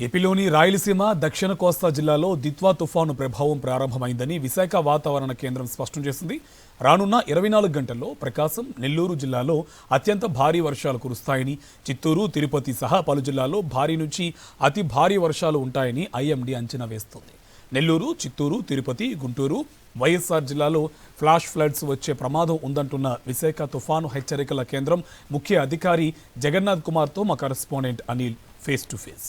ఏపీలోని రాయలసీమ దక్షిణ కోస్తా జిల్లాలో దిత్వా తుఫాను ప్రభావం ప్రారంభమైందని విశాఖ వాతావరణ కేంద్రం స్పష్టం చేసింది. రానున్న 24 గంటల్లో ప్రకాశం, నెల్లూరు జిల్లాలో అత్యంత భారీ వర్షాలు కురుస్తాయని, చిత్తూరు, తిరుపతి సహా పలు జిల్లాల్లో భారీ నుంచి అతి భారీ వర్షాలు ఉంటాయని ఐఎండీ అంచనా వేస్తోంది. నెల్లూరు, చిత్తూరు, తిరుపతి, గుంటూరు, వైఎస్ఆర్ జిల్లాలో ఫ్లాష్ ఫ్లడ్స్ వచ్చే ప్రమాదం ఉందంటున్న విశాఖ తుఫాను హెచ్చరికల కేంద్రం ముఖ్య అధికారి జగన్నాథ్ కుమార్తో మా correspondent Anil face to face.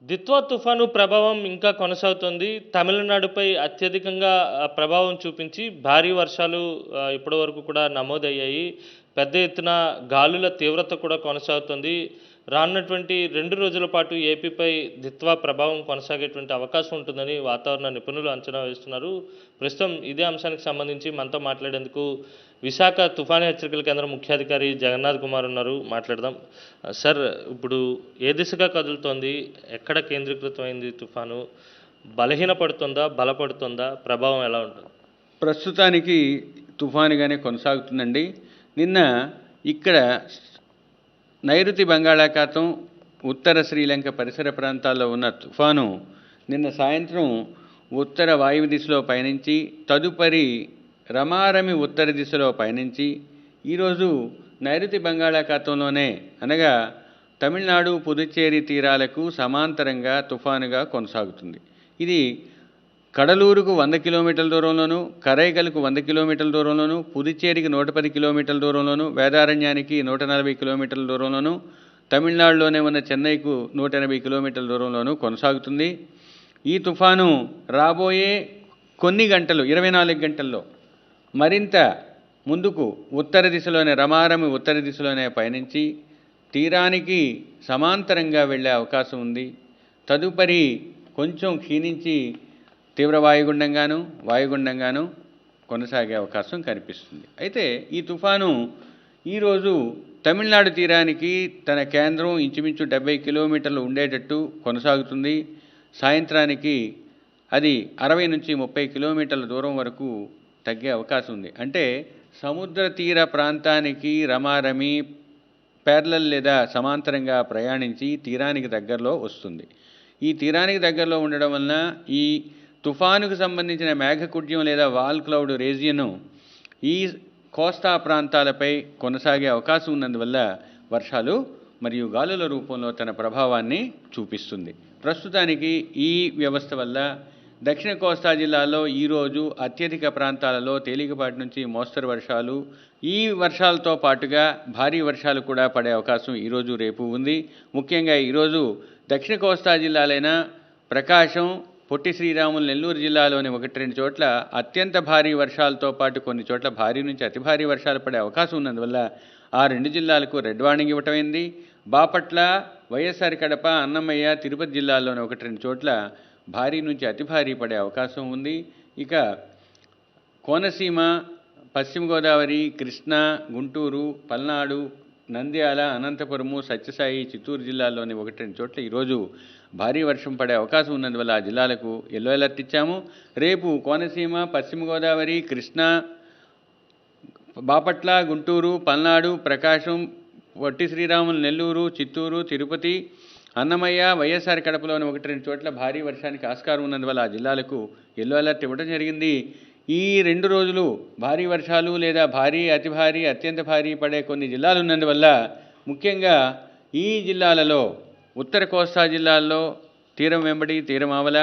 Ditwah తుఫాను ప్రభావం ఇంకా కొనసాగుతుంది. తమిళనాడుపై అత్యధికంగా ప్రభావం చూపించి భారీ వర్షాలు ఇప్పటివరకు కూడా నమోదయ్యాయి. పెద్ద ఎత్తున గాలుల తీవ్రత కూడా కొనసాగుతుంది. రానున్నటువంటి 2 రోజుల పాటు ఏపీపై దిత్వా ప్రభావం కొనసాగేటువంటి అవకాశం ఉంటుందని వాతావరణ నిపుణులు అంచనా వేస్తున్నారు. ప్రస్తుతం ఇదే అంశానికి సంబంధించి మనతో మాట్లాడేందుకు విశాఖ తుఫాను హెచ్చరికల కేంద్రం ముఖ్యాధికారి జగన్నాథ్ కుమార్ ఉన్నారు. మాట్లాడదాం. సార్, ఇప్పుడు ఏ దిశగా కదులుతోంది? ఎక్కడ కేంద్రీకృతమైంది తుఫాను? బలహీనపడుతుందా, బలపడుతుందా? ప్రభావం ఎలా ఉంటుంది? ప్రస్తుతానికి తుఫానుగానే కొనసాగుతుందండి. నిన్న ఇక్కడ నైరుతి బంగాళాఖాతం, ఉత్తర శ్రీలంక పరిసర ప్రాంతాల్లో ఉన్న తుఫాను నిన్న సాయంత్రం ఉత్తర వాయువ్య దిశలో పయనించి తదుపరి రమారమి ఉత్తర దిశలో పయనించి ఈరోజు నైరుతి బంగాళాఖాతంలోనే అనగా తమిళనాడు, పుదుచ్చేరి తీరాలకు సమాంతరంగా తుఫానుగా కొనసాగుతుంది. ఇది కడలూరుకు 100 కిలోమీటర్ల దూరంలోను, కరైకల్కు 100 కిలోమీటర్ల దూరంలోను, పుదుచ్చేరికి 110 కిలోమీటర్ల దూరంలోను, వేదారణ్యానికి 140 కిలోమీటర్ల దూరంలోను, తమిళనాడులోనే ఉన్న చెన్నైకు 180 కిలోమీటర్ల దూరంలోను కొనసాగుతుంది. ఈ తుఫాను రాబోయే కొన్ని గంటలు 24 గంటల్లో మరింత ముందుకు ఉత్తర దిశలోనే రమారమి ఉత్తర దిశలోనే పయనించి తీరానికి సమాంతరంగా వెళ్ళే అవకాశం ఉంది. తదుపరి కొంచెం క్షీణించి తీవ్ర వాయుగుండంగాను కొనసాగే అవకాశం కనిపిస్తుంది. అయితే ఈ తుఫాను ఈరోజు తమిళనాడు తీరానికి తన కేంద్రం ఇంచుమించు 70 కిలోమీటర్లు ఉండేటట్టు కొనసాగుతుంది. సాయంత్రానికి అది 60 నుంచి 30 కిలోమీటర్ల దూరం వరకు తగ్గే అవకాశం ఉంది. అంటే సముద్ర తీర ప్రాంతానికి రమారమి ప్యారలల్ లేదా సమాంతరంగా ప్రయాణించి తీరానికి దగ్గరలో వస్తుంది. ఈ తీరానికి దగ్గరలో ఉండడం వలన ఈ తుఫానుకు సంబంధించిన మేఘకుడ్యం లేదా వాల్ క్లౌడ్ రీజియను ఈ కోస్తా ప్రాంతాలపై కొనసాగే అవకాశం ఉన్నందువల్ల వర్షాలు మరియు గాలుల రూపంలో తన ప్రభావాన్ని చూపిస్తుంది. ప్రస్తుతానికి ఈ వ్యవస్థ వల్ల దక్షిణ కోస్తా జిల్లాలో ఈరోజు అత్యధిక ప్రాంతాలలో తేలికపాటి నుంచి మోస్తరు వర్షాలు, ఈ వర్షాలతో పాటుగా భారీ వర్షాలు కూడా పడే అవకాశం ఈరోజు రేపు ఉంది. ముఖ్యంగా ఈరోజు దక్షిణ కోస్తా జిల్లాలైన ప్రకాశం, పొట్టి శ్రీరాములు, నెల్లూరు జిల్లాలోని 1-2 చోట్ల అత్యంత భారీ వర్షాలతో పాటు కొన్ని చోట్ల భారీ నుంచి అతి భారీ వర్షాలు పడే అవకాశం ఉన్నందువల్ల ఆ 2 జిల్లాలకు రెడ్ వార్నింగ్ ఇవ్వటమైంది. బాపట్ల, వైఎస్ఆర్ కడప, అన్నమయ్య, తిరుపతి జిల్లాల్లోని 1-2 చోట్ల భారీ నుంచి అతి భారీ పడే అవకాశం ఉంది. ఇక కోనసీమ, పశ్చిమ గోదావరి, కృష్ణా, గుంటూరు, పల్నాడు, నంద్యాల, అనంతపురము, సత్యసాయి, చిత్తూరు జిల్లాల్లోని 1-2 చోట్ల ఈరోజు భారీ వర్షం పడే అవకాశం ఉన్నందువల్ల ఆ జిల్లాలకు ఎల్లో అలర్ట్ ఇచ్చాము. రేపు కోనసీమ, పశ్చిమ గోదావరి, కృష్ణా, బాపట్ల, గుంటూరు, పల్నాడు, ప్రకాశం, పొట్టి శ్రీరాములు, నెల్లూరు, చిత్తూరు, తిరుపతి, అన్నమయ్య, వైఎస్ఆర్ కడపలోని 1-2 చోట్ల భారీ వర్షానికి ఆస్కారం ఉన్నందువల్ల ఆ జిల్లాలకు ఎల్లో అలర్ట్ ఇవ్వడం జరిగింది. ఈ 2 రోజులు భారీ వర్షాలు లేదా భారీ, అతి భారీ, అత్యంత భారీ పడే కొన్ని జిల్లాలు ఉన్నందువల్ల ముఖ్యంగా ఈ జిల్లాలలో ఉత్తర కోస్తా జిల్లాల్లో తీరం వెంబడి, తీరం ఆవల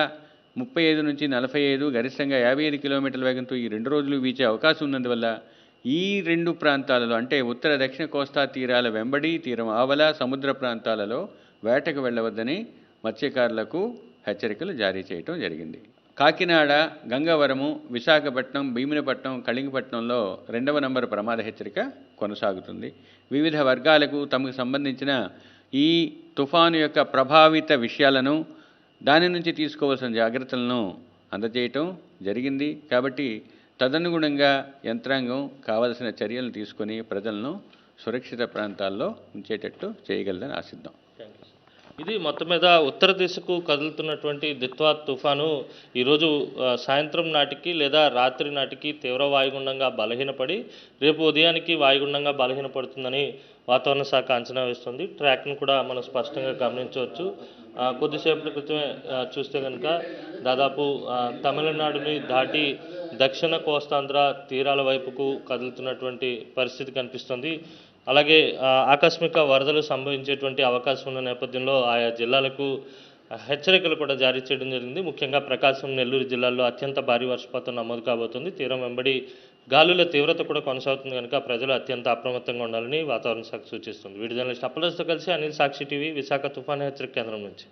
35 నుంచి 45, గరిష్టంగా 55 కిలోమీటర్ల వేగంతో ఈ 2 రోజులు వీచే అవకాశం ఉన్నందువల్ల ఈ 2 ప్రాంతాలలో అంటే ఉత్తర దక్షిణ కోస్తా తీరాల వెంబడి, తీరం ఆవల, సముద్ర ప్రాంతాలలో వేటకు వెళ్ళవద్దని మత్స్యకారులకు హెచ్చరికలు జారీ చేయటం జరిగింది. కాకినాడ, గంగవరము, విశాఖపట్నం, భీమునిపట్నం, కళింగపట్నంలో 2వ నంబరు ప్రమాద హెచ్చరిక కొనసాగుతుంది. వివిధ వర్గాలకు తమకు సంబంధించిన ఈ తుఫాను యొక్క ప్రభావిత విషయాలను, దాని నుంచి తీసుకోవాల్సిన జాగ్రత్తలను అందజేయటం జరిగింది. కాబట్టి తదనుగుణంగా యంత్రాంగం కావలసిన చర్యలు తీసుకొని ప్రజలను సురక్షిత ప్రాంతాల్లో ఉంచేటట్టు చేయగలదని ఆశిద్దాం. ఇది మొత్తం మీద ఉత్తర దిశకు కదులుతున్నటువంటి దిత్వా తుఫాను ఈరోజు సాయంత్రం నాటికి లేదా రాత్రి నాటికి తీవ్ర వాయుగుండంగా బలహీనపడి రేపు ఉదయానికి వాయుగుండంగా బలహీనపడుతుందని వాతావరణ శాఖ అంచనా వేస్తుంది. ట్రాక్ను కూడా మనం స్పష్టంగా గమనించవచ్చు. కొద్దిసేపటి క్రితమే చూస్తే కనుక దాదాపు తమిళనాడుని దాటి దక్షిణ కోస్తాంధ్ర తీరాల వైపుకు కదులుతున్నటువంటి పరిస్థితి కనిపిస్తుంది. అలాగే ఆకస్మిక వరదలు సంభవించేటువంటి అవకాశం ఉన్న నేపథ్యంలో ఆయా జిల్లాలకు హెచ్చరికలు కూడా జారీ చేయడం జరిగింది. ముఖ్యంగా ప్రకాశం, నెల్లూరు జిల్లాల్లో అత్యంత భారీ వర్షపాతం నమోదు కాబోతుంది. తీరం వెంబడి గాలుల తీవ్రత కూడా కొనసాగుతుంది కనుక ప్రజలు అత్యంత అప్రమత్తంగా ఉండాలని వాతావరణ శాఖ సూచిస్తుంది. వీడియో జర్నలిస్ట్ అప్పలతో కలిసి అనిల్, సాక్షి టీవీ, విశాఖ తుఫాను హెచ్చరిక కేంద్రం నుంచి.